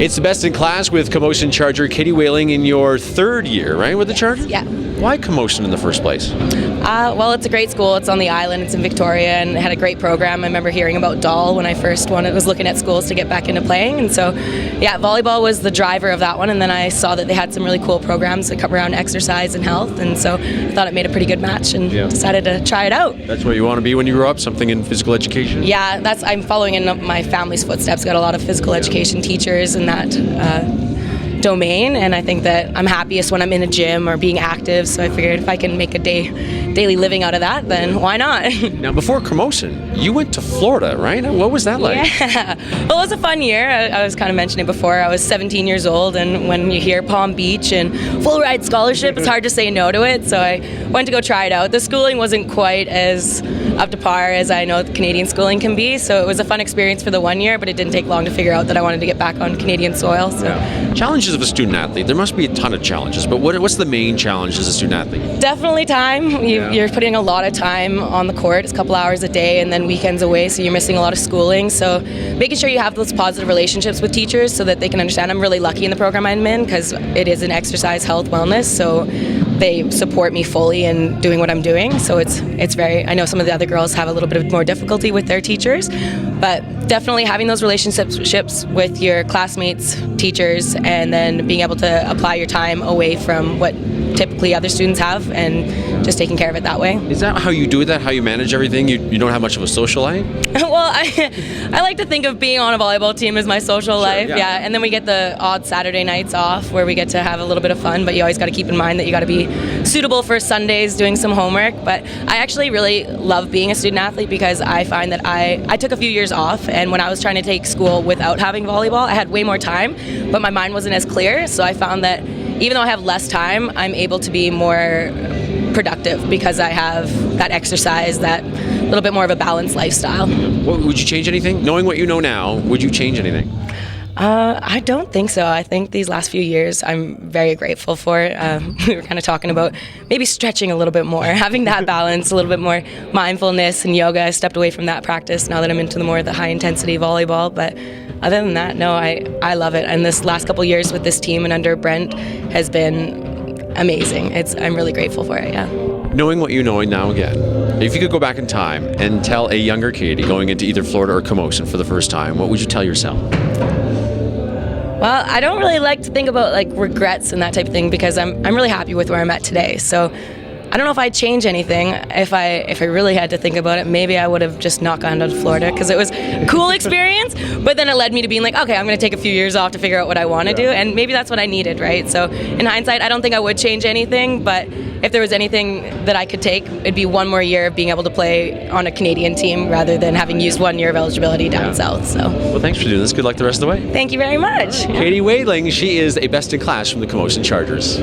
It's the best in class with Camosun Charger Katie Whaling in your third year, right, with the Charger? Yeah. Why Camosun in the first place? Well, it's a great school. It's on the island. It's in Victoria, and it had a great program. I remember hearing about Dahl when I first was looking at schools to get back into playing, and so, yeah, volleyball was the driver of that one. And then I saw that they had some really cool programs that come around exercise and health, and so I thought it made a pretty good match, and decided to try it out. That's what you want to be when you grow up, something in physical education? Yeah, I'm following in my family's footsteps. Got a lot of physical education teachers in that domain, and I think that I'm happiest when I'm in a gym or being active, so I figured if I can make a daily living out of that, then why not? Now, before Camosun, you went to Florida, right? What was that like? Yeah, well, it was a fun year. I was kind of mentioning before, I was 17 years old, and when you hear Palm Beach and full ride scholarship, it's hard to say no to it, so I went to go try it out. The schooling wasn't quite as up to par as I know Canadian schooling can be, so it was a fun experience for the 1 year, but it didn't take long to figure out that I wanted to get back on Canadian soil. So. Yeah. Challenges of a student athlete. There must be a ton of challenges, but what's the main challenge as a student athlete? Definitely time. You're putting a lot of time on the court. It's a couple hours a day and then weekends away, so you're missing a lot of schooling. So making sure you have those positive relationships with teachers so that they can understand. I'm really lucky in the program I'm in because it is an exercise, health, wellness, so they support me fully in doing what I'm doing. So it's very, I know some of the other girls have a little bit of more difficulty with their teachers, but definitely having those relationships with your classmates, teachers, and then being able to apply your time away from what typically other students have and just taking care of it that way. Is that how you do that, how you manage everything? You don't have much of a social life? Well, I like to think of being on a volleyball team as my social life, yeah. And then we get the odd Saturday nights off where we get to have a little bit of fun, but you always got to keep in mind that you got to be suitable for Sundays doing some homework. But I actually really love being a student athlete because I find that I took a few years off, and when I was trying to take school without having volleyball, I had way more time, but my mind wasn't as clear, so I found that even though I have less time, I'm able to be more productive because I have that exercise, that little bit more of a balanced lifestyle. Would you change anything? Knowing what you know now, would you change anything? I don't think so. I think these last few years I'm very grateful for. We were kind of talking about maybe stretching a little bit more, having that balance, a little bit more mindfulness and yoga. I stepped away from that practice now that I'm into the high intensity volleyball, but other than that, no, I love it. And this last couple years with this team and under Brent has been amazing. I'm really grateful for it, yeah. Knowing what you know now again, if you could go back in time and tell a younger Katie going into either Florida or Camosun for the first time, what would you tell yourself? Well, I don't really like to think about regrets and that type of thing because I'm really happy with where I'm at today. So I don't know if I'd change anything. If I really had to think about it, maybe I would have just not gone to Florida because it was a cool experience, but then it led me to being like, okay, I'm going to take a few years off to figure out what I want to do, and maybe that's what I needed, right? So in hindsight, I don't think I would change anything, but if there was anything that I could take, it'd be one more year of being able to play on a Canadian team rather than having used 1 year of eligibility down south. So. Well, thanks for doing this. Good luck the rest of the way. Thank you very much. Katie Whaling, she is a best in class from the Camosun Chargers.